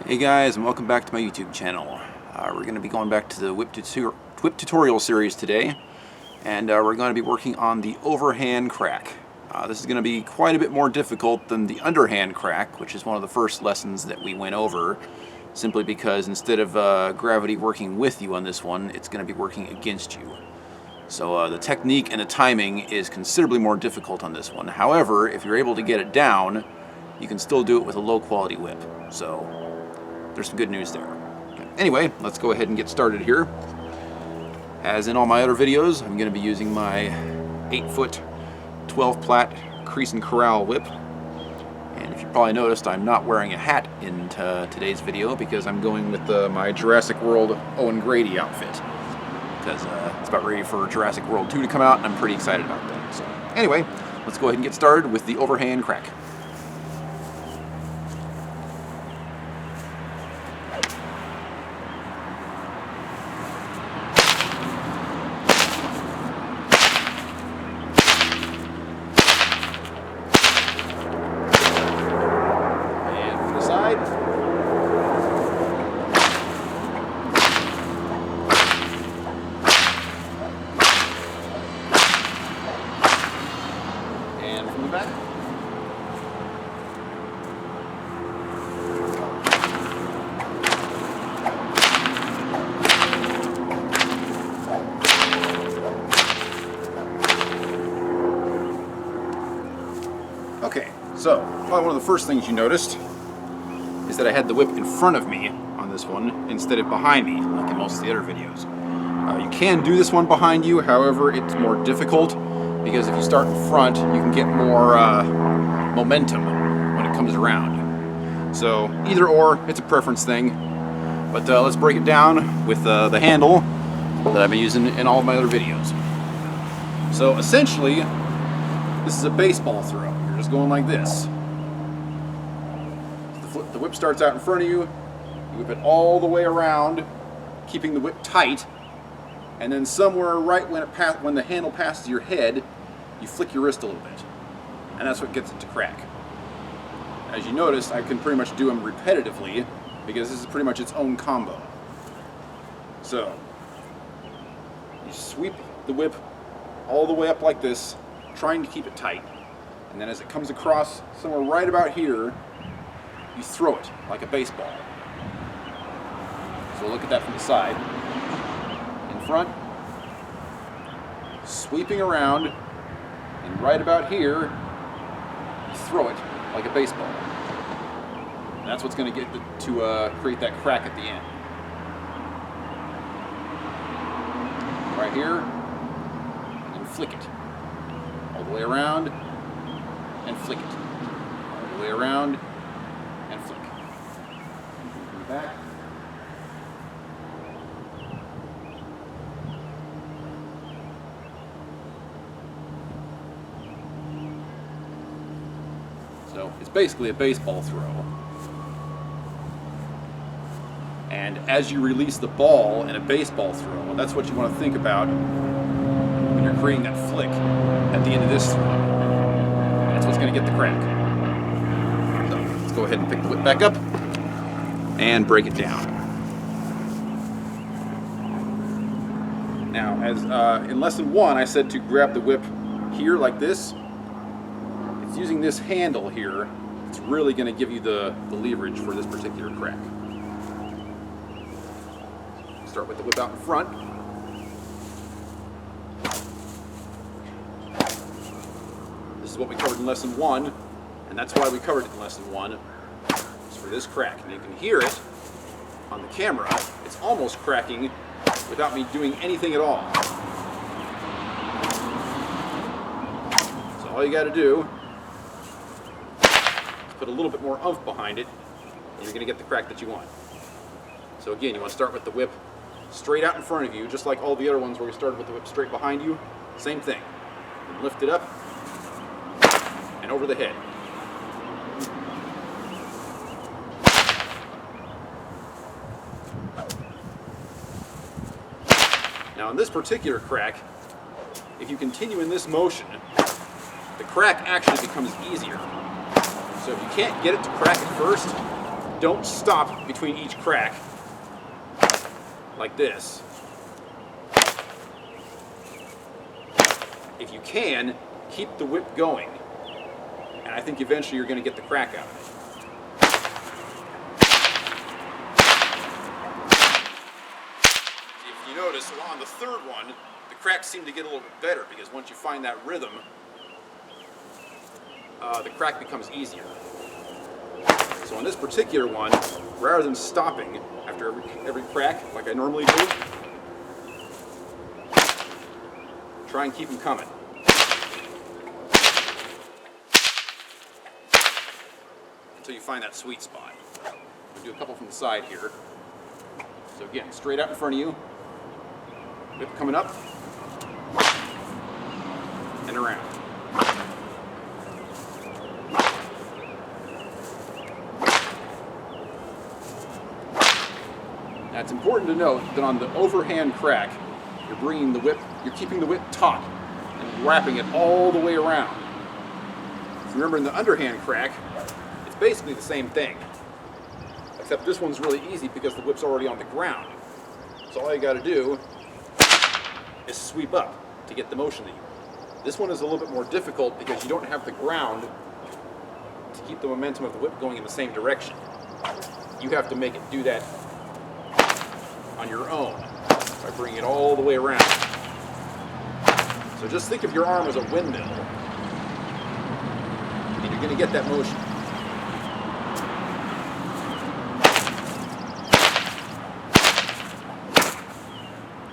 Hey guys, and welcome back to my YouTube channel. We're going to be going back to the whip tutorial series today, and we're going to be working on the overhand crack. This is going to be quite a bit more difficult than the underhand crack, which is one of the first lessons that we went over, simply because instead of gravity working with you on this one, it's going to be working against you. So the technique and the timing is considerably more difficult on this one. However, if you're able to get it down, you can still do it with a low quality whip. So there's some good news there. Okay. Anyway, let's go ahead and get started here. As in all my other videos, I'm going to be using my 8-foot 12-plat crease and corral whip. And if you probably noticed, I'm not wearing a hat in today's video because I'm going with my Jurassic World Owen Grady outfit. Because it's about ready for Jurassic World 2 to come out, and I'm pretty excited about that. So anyway, let's go ahead and get started with the overhand crack. And from the back. Okay, so probably one of the first things you noticed is that I had the whip in front of me on this one instead of behind me, like in most of the other videos. You can do this one behind you, however, it's more difficult because if you start in front, you can get more momentum when it comes around. So either or, it's a preference thing. But let's break it down with the handle that I've been using in all of my other videos. So essentially, this is a baseball throw. You're just going like this. The whip starts out in front of you. You whip it all the way around, keeping the whip tight. And then somewhere right when the handle passes your head, you flick your wrist a little bit. And that's what gets it to crack. As you notice, I can pretty much do them repetitively because this is pretty much its own combo. So, you sweep the whip all the way up like this, trying to keep it tight. And then as it comes across somewhere right about here, you throw it like a baseball. So look at that from the side. In front, sweeping around, and right about here, you throw it like a baseball. And that's what's going to get to create that crack at the end. Right here, and flick it. All the way around, and flick it. All the way around, and flick. From the back. So it's basically a baseball throw. And as you release the ball in a baseball throw, that's what you want to think about when you're creating that flick at the end of this throw. That's what's going to get the crack. So let's go ahead and pick the whip back up and break it down. Now, as in lesson 1, I said to grab the whip here like this. It's using this handle here that's really going to give you the leverage for this particular crack. Start with the whip out in front. This is what we covered in lesson 1, and that's why we covered it in lesson 1. It's for this crack, and you can hear it on the camera. It's almost cracking without me doing anything at all. So all you got to do, put a little bit more oomph behind it, and you're going to get the crack that you want. So again, you want to start with the whip straight out in front of you, just like all the other ones where we started with the whip straight behind you. Same thing. And lift it up and over the head. Now in this particular crack, if you continue in this motion, the crack actually becomes easier. So if you can't get it to crack at first, don't stop between each crack like this. If you can, keep the whip going, and I think eventually you're going to get the crack out of it. If you notice, on the third one, the cracks seem to get a little bit better, because once you find that rhythm, the crack becomes easier. So on this particular one, rather than stopping after every crack like I normally do, try and keep them coming. Until you find that sweet spot. We'll do a couple from the side here. So again, straight out in front of you, whip coming up, and around. Now it's important to note that on the overhand crack, you're bringing the whip, you're keeping the whip taut and wrapping it all the way around. If you remember in the underhand crack, it's basically the same thing, except this one's really easy because the whip's already on the ground. So all you got to do is sweep up to get the motion that you want. This one is a little bit more difficult because you don't have the ground to keep the momentum of the whip going in the same direction. You have to make it do that on your own by bringing it all the way around. So just think of your arm as a windmill, and you're going to get that motion.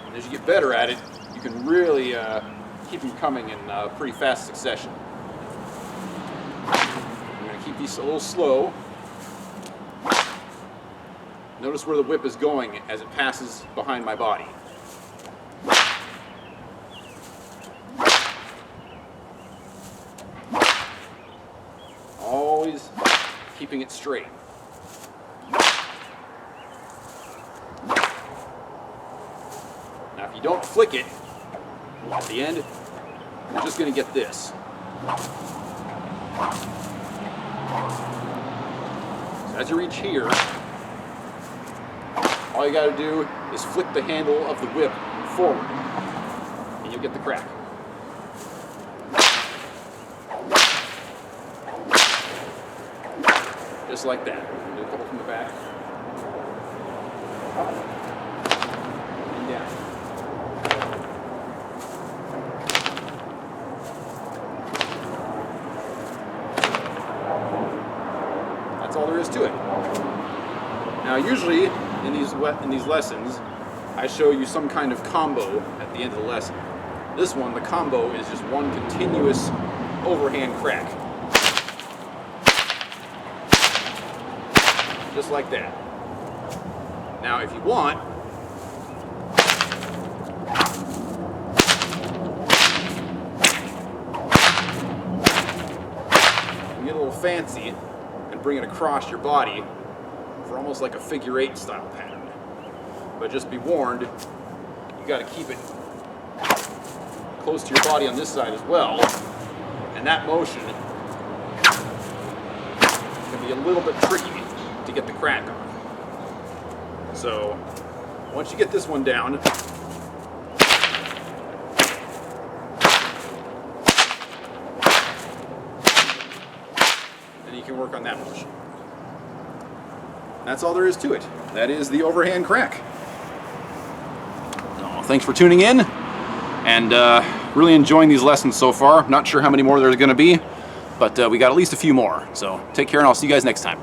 And as you get better at it, you can really keep them coming in pretty fast succession. I'm going to keep these a little slow. Notice where the whip is going as it passes behind my body. Always keeping it straight. Now if you don't flick it at the end, you're just going to get this. So as you reach here, all you got to do is flick the handle of the whip forward, and you'll get the crack. Just like that. Do a couple from the back. Up and down. That's all there is to it. Now usually in these lessons, I show you some kind of combo at the end of the lesson. This one, the combo is just one continuous overhand crack. Just like that. Now if you want, you can get a little fancy and bring it across your body for almost like a figure 8 style pattern. But just be warned, you got to keep it close to your body on this side as well, and that motion can be a little bit tricky to get the crack on. So once you get this one down, then you can work on that motion. That's all there is to it. That is the overhand crack. So, thanks for tuning in, and really enjoying these lessons so far. Not sure how many more there's going to be, but we got at least a few more. So take care, and I'll see you guys next time.